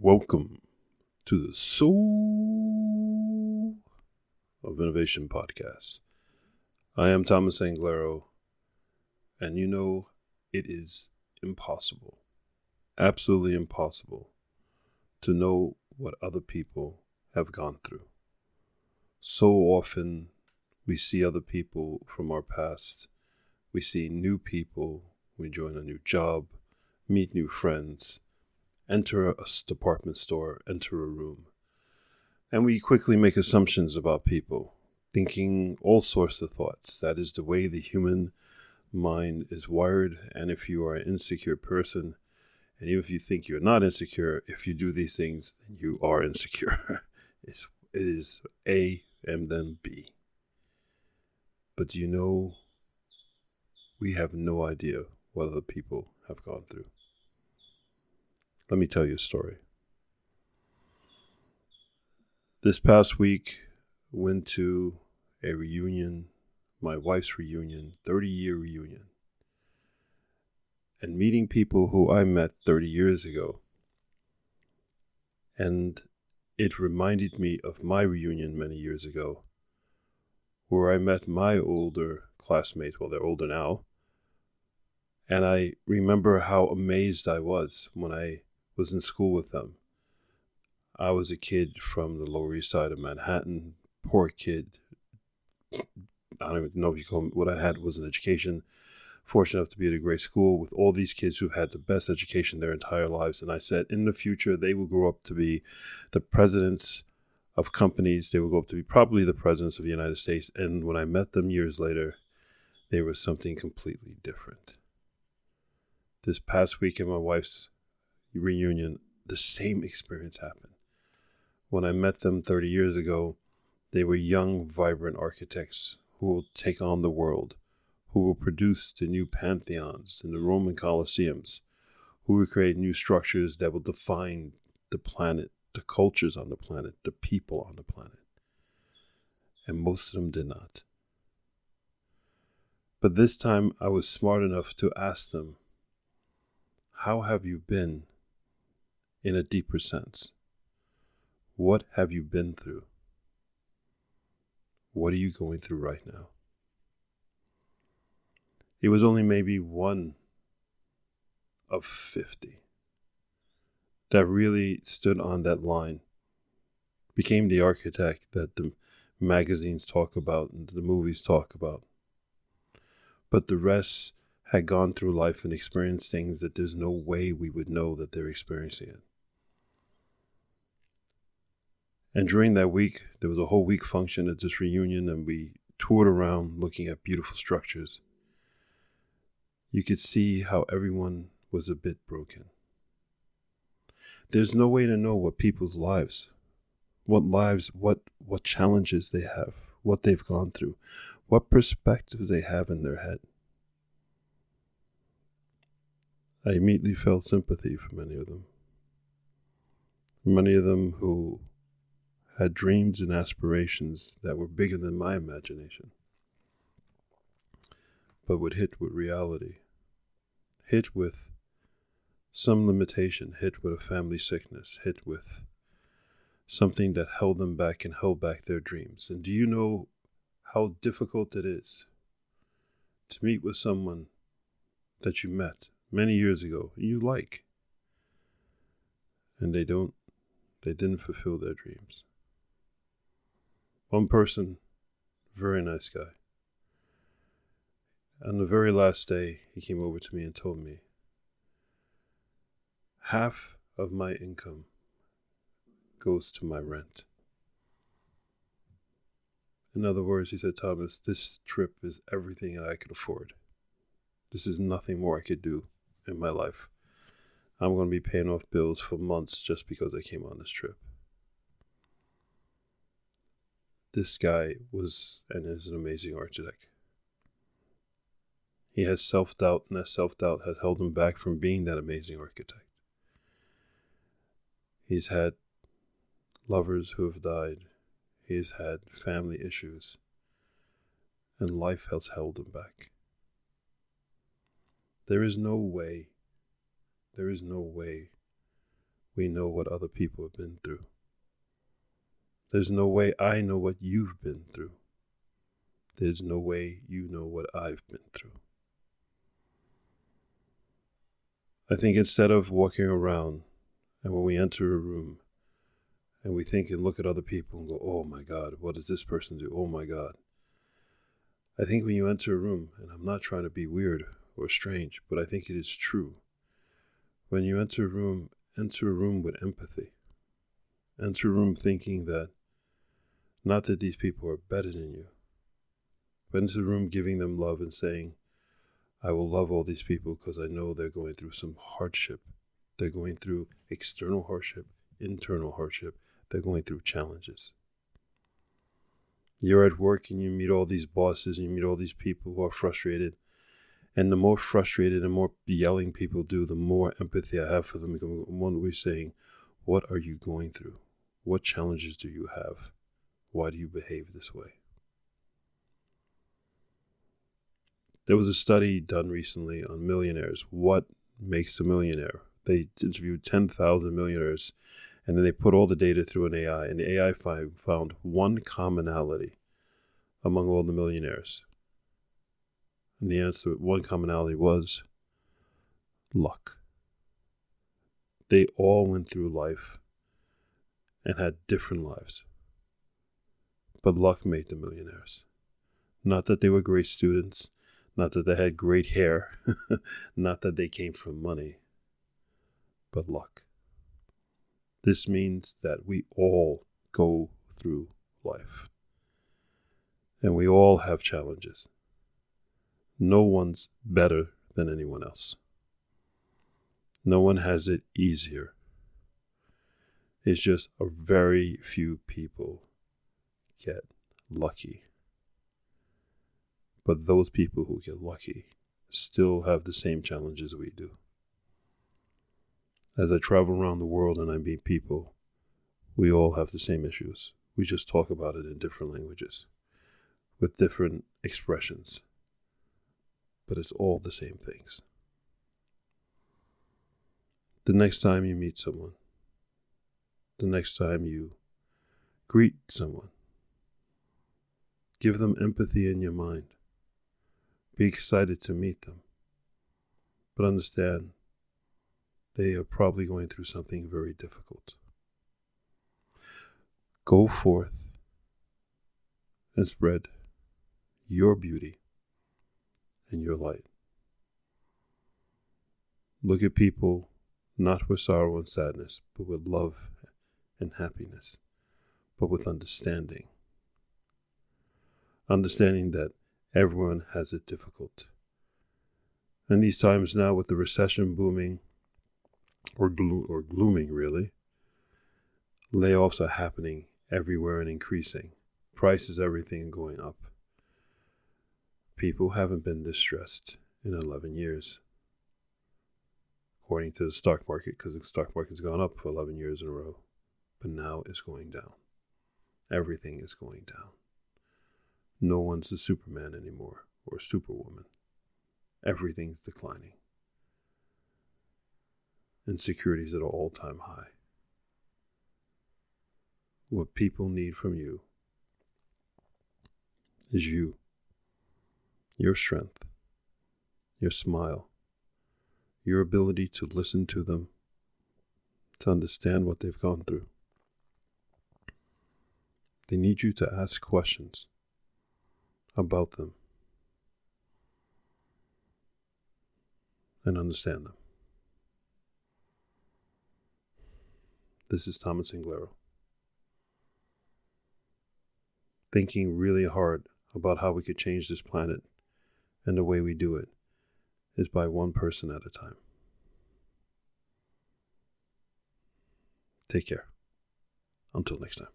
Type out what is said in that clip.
Welcome to the Soul of Innovation podcast. I am Thomas Anglero, and it is impossible, absolutely impossible, to know what other people have gone through. So often we see other people from our past, we see new people, we join a new job, meet new friends, enter a department store, enter a room, and we quickly make assumptions about people, thinking all sorts of thoughts. That is the way the human mind is wired, and if you are an insecure person, and even if you think you're not insecure, if you do these things, then you are insecure. It is A and then B. But do you know, we have no idea what other people have gone through. Let me tell you a story. This past week, went to a reunion, my wife's reunion, 30-year reunion, and meeting people who I met 30 years ago. And it reminded me of my reunion many years ago, where I met my older classmates, well, they're older now, and I remember how amazed I was when I was in school with them. I was a kid from the Lower East Side of Manhattan, poor kid. I don't even know if you call me, what I had was an education. Fortunate enough to be at a great school with all these kids who've had the best education their entire lives. And I said, in the future, they will grow up to be the presidents of companies. They will grow up to be probably the presidents of the United States. And when I met them years later, they were something completely different. This past week in my wife's reunion, the same experience happened. When I met them 30 years ago, they were young, vibrant architects who will take on the world, who will produce the new pantheons in the Roman Colosseums, who will create new structures that will define the planet, the cultures on the planet, the people on the planet. And most of them did not. But this time I was smart enough to ask them, how have you been in a deeper sense? What have you been through? What are you going through right now? It was only maybe one of 50 that really stood on that line, became the architect that the magazines talk about and the movies talk about. But the rest had gone through life and experienced things that there's no way we would know that they're experiencing it. And during that week, there was a whole week function at this reunion, and we toured around looking at beautiful structures. You could see how everyone was a bit broken. There's no way to know what people's lives, what challenges they have, what they've gone through, what perspectives they have in their head. I immediately felt sympathy for many of them. Many of them who had dreams and aspirations that were bigger than my imagination, but would hit with reality, hit with some limitation, hit with a family sickness, hit with something that held them back and held back their dreams. And do you know how difficult it is to meet with someone that you met many years ago, you like, and they didn't fulfill their dreams? One person, very nice guy. On the very last day, he came over to me and told me, half of my income goes to my rent. In other words, he said, Thomas, this trip is everything that I could afford. This is nothing more I could do in my life. I'm going to be paying off bills for months just because I came on this trip. This guy was and is an amazing architect. He has self-doubt, and that self-doubt has held him back from being that amazing architect. He's had lovers who have died. He's had family issues. And life has held him back. There is no way we know what other people have been through. There's no way I know what you've been through. There's no way you know what I've been through. I think instead of walking around and when we enter a room and we think and look at other people and go, oh my God, what does this person do? Oh my God. I think when you enter a room, and I'm not trying to be weird or strange, but I think it is true. When you enter a room with empathy. Enter a room thinking that, not that these people are better than you, but enter the room giving them love and saying, I will love all these people because I know they're going through some hardship. They're going through external hardship, internal hardship. They're going through challenges. You're at work and you meet all these bosses and you meet all these people who are frustrated. And the more frustrated and more yelling people do, the more empathy I have for them. One we're saying, what are you going through? What challenges do you have? Why do you behave this way? There was a study done recently on millionaires. What makes a millionaire? They interviewed 10,000 millionaires, and then they put all the data through an AI, and the AI found one commonality among all the millionaires. And the answer, one commonality was luck. They all went through life and had different lives. But luck made them millionaires. Not that they were great students, not that they had great hair, not that they came from money, but luck. This means that we all go through life. And we all have challenges. No one's better than anyone else. No one has it easier. It's just a very few people get lucky. But those people who get lucky still have the same challenges we do. As I travel around the world and I meet people, we all have the same issues. We just talk about it in different languages, with different expressions. But it's all the same things. The next time you meet someone, the next time you greet someone, give them empathy in your mind. Be excited to meet them. But understand, they are probably going through something very difficult. Go forth and spread your beauty and your light. Look at people not with sorrow and sadness, but with love and happiness, but with understanding. Understanding that everyone has it difficult. And these times now with the recession booming, or glooming really, layoffs are happening everywhere and increasing. Prices, everything going up. People haven't been this stressed in 11 years. According to the stock market, because the stock market's gone up for 11 years in a row. But now it's going down. Everything is going down. No one's a Superman anymore, or Superwoman. Everything's declining. Insecurities at an all-time high. What people need from you is you, your strength, your smile, your ability to listen to them, to understand what they've gone through. They need you to ask questions about them and understand them. This is Thomas Inglero. Thinking really hard about how we could change this planet, and the way we do it is by one person at a time. Take care. Until next time.